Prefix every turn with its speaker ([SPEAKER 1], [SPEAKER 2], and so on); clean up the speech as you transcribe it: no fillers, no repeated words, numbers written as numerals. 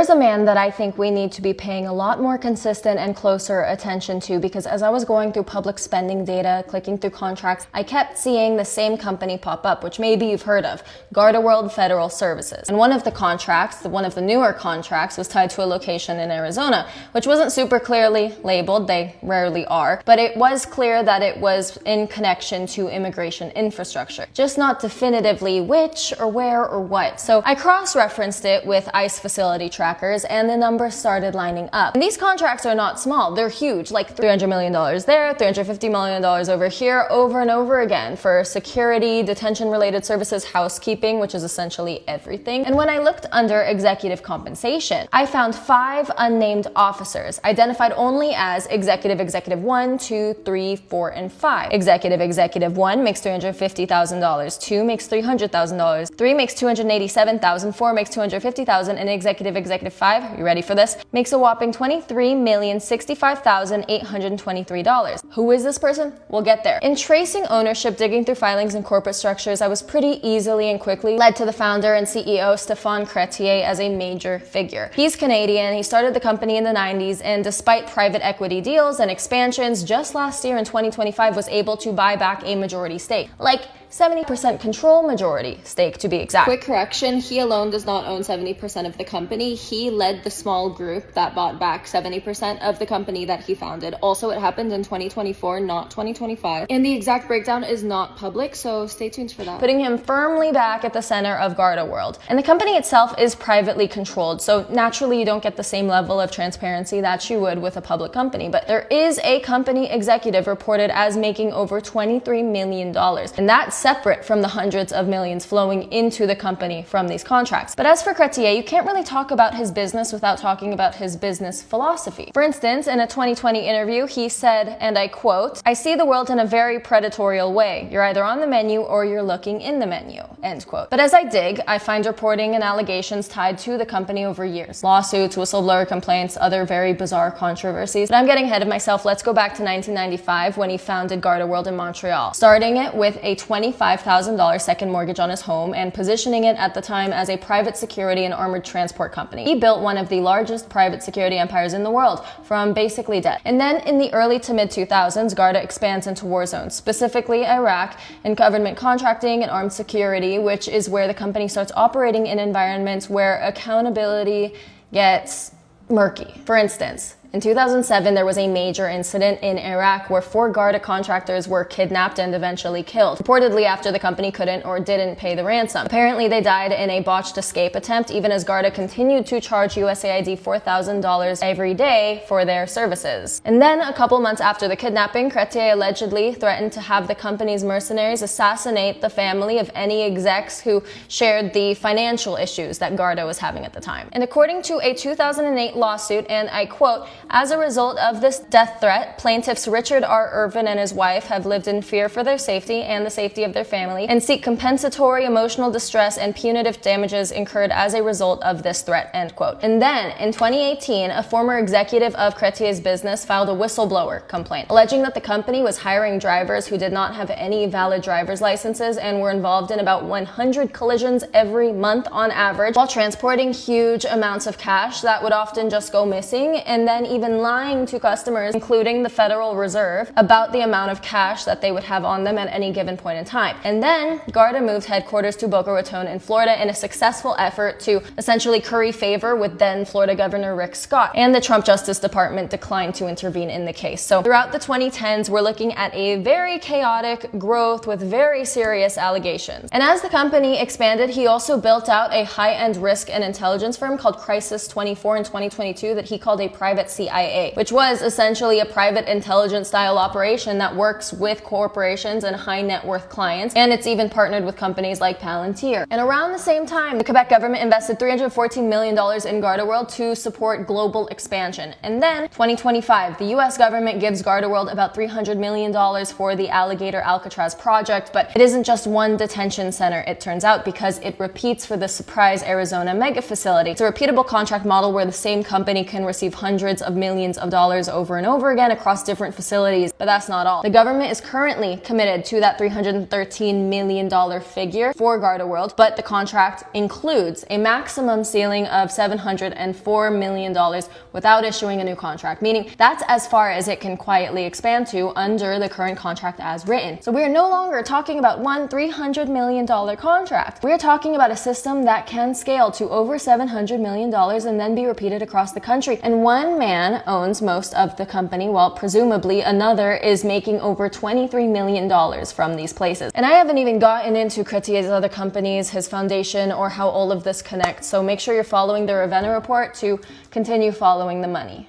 [SPEAKER 1] There's a man that I think we need to be paying a lot more consistent and closer attention to, because as I was going through public spending data, clicking through contracts, I kept seeing the same company pop up, which maybe you've heard of, GardaWorld Federal Services. And one of the contracts, one of the newer contracts, was tied to a location in Arizona, which wasn't super clearly labeled, they rarely are, but it was clear that it was in connection to immigration infrastructure, just not definitively which or where or what. So I cross-referenced it with ICE facility trackers, and the numbers started lining up. And these contracts are not small, they're huge, like $300 million there, $350 million over here, over and over again for security, detention-related services, housekeeping, which is essentially everything. And when I looked under executive compensation, I found 5 unnamed officers, identified only as Executive 1, 2, 3, 4, and 5. Executive 1 makes $350,000, 2 makes $300,000, 3 makes $287,000, 4 makes $250,000, and Executive 5, you ready for this, makes a whopping $23,065,823. Who is this person? We'll get there. In tracing ownership, digging through filings and corporate structures, I was pretty easily and quickly led to the founder and CEO, Stéphane Chrétien, as a major figure. He's Canadian, he started the company in the 90s, and despite private equity deals and expansions, just last year in 2025 was able to buy back a majority stake. Like 70% control majority stake, to be exact. Quick correction, he alone does not own 70% of the company. He led the small group that bought back 70% of the company that he founded. Also, it happened in 2024, not 2025. And the exact breakdown is not public, so stay tuned for that. Putting him firmly back at the center of GardaWorld. And the company itself is privately controlled, so naturally you don't get the same level of transparency that you would with a public company. But there is a company executive reported as making over $23 million. And that's separate from the hundreds of millions flowing into the company from these contracts. But as for Chrétien, you can't really talk about his business without talking about his business philosophy. For instance, in a 2020 interview, he said, and I quote, "I see the world in a very predatorial way. You're either on the menu or you're looking in the menu," end quote. But as I dig, I find reporting and allegations tied to the company over years. Lawsuits, whistleblower complaints, other very bizarre controversies. But I'm getting ahead of myself. Let's go back to 1995 when he founded GardaWorld in Montreal, starting it with a $25,000 second mortgage on his home and positioning it at the time as a private security and armored transport company. He built one of the largest private security empires in the world from basically debt. And then in the early to mid 2000s, Garda expands into war zones, specifically Iraq, and government contracting and armed security, which is where the company starts operating in environments where accountability gets murky. For instance, in 2007, there was a major incident in Iraq where 4 Garda contractors were kidnapped and eventually killed, reportedly after the company couldn't or didn't pay the ransom. Apparently, they died in a botched escape attempt, even as Garda continued to charge USAID $4,000 every day for their services. And then, a couple months after the kidnapping, Chrétien allegedly threatened to have the company's mercenaries assassinate the family of any execs who shared the financial issues that Garda was having at the time. And according to a 2008 lawsuit, and I quote, "As a result of this death threat, plaintiffs Richard R. Irvin and his wife have lived in fear for their safety and the safety of their family and seek compensatory emotional distress and punitive damages incurred as a result of this threat," end quote. And then, in 2018, a former executive of Chrétien's business filed a whistleblower complaint, alleging that the company was hiring drivers who did not have any valid driver's licenses and were involved in about 100 collisions every month on average, while transporting huge amounts of cash that would often just go missing, and then even lying to customers, including the Federal Reserve, about the amount of cash that they would have on them at any given point in time. And then Garda moved headquarters to Boca Raton in Florida in a successful effort to essentially curry favor with then Florida Governor Rick Scott, and the Trump Justice Department declined to intervene in the case. So throughout the 2010s, we're looking at a very chaotic growth with very serious allegations. And as the company expanded, he also built out a high-end risk and intelligence firm called Crisis 24 in 2022 that he called a private CIA, which was essentially a private intelligence style operation that works with corporations and high net worth clients, and it's even partnered with companies like Palantir. And around the same time, the Quebec government invested $314 million in GardaWorld to support global expansion. And then, 2025, the US government gives GardaWorld about $300 million for the Alligator Alcatraz project, but it isn't just one detention center, it turns out, because it repeats for the Surprise, Arizona mega facility. It's a repeatable contract model where the same company can receive hundreds of of millions of dollars over and over again across different facilities. But that's not all. The government is currently committed to that $313 million figure for Garda World, but the contract includes a maximum ceiling of $704 million without issuing a new contract, meaning that's as far as it can quietly expand to under the current contract as written. So we are no longer talking about one $300 million contract. We are talking about a system that can scale to over $700 million and then be repeated across the country. And one man owns most of the company, while presumably another is making over $23 million from these places. And I haven't even gotten into Chrétier's other companies, his foundation, or how all of this connects. So make sure you're following the Ravenna report to continue following the money.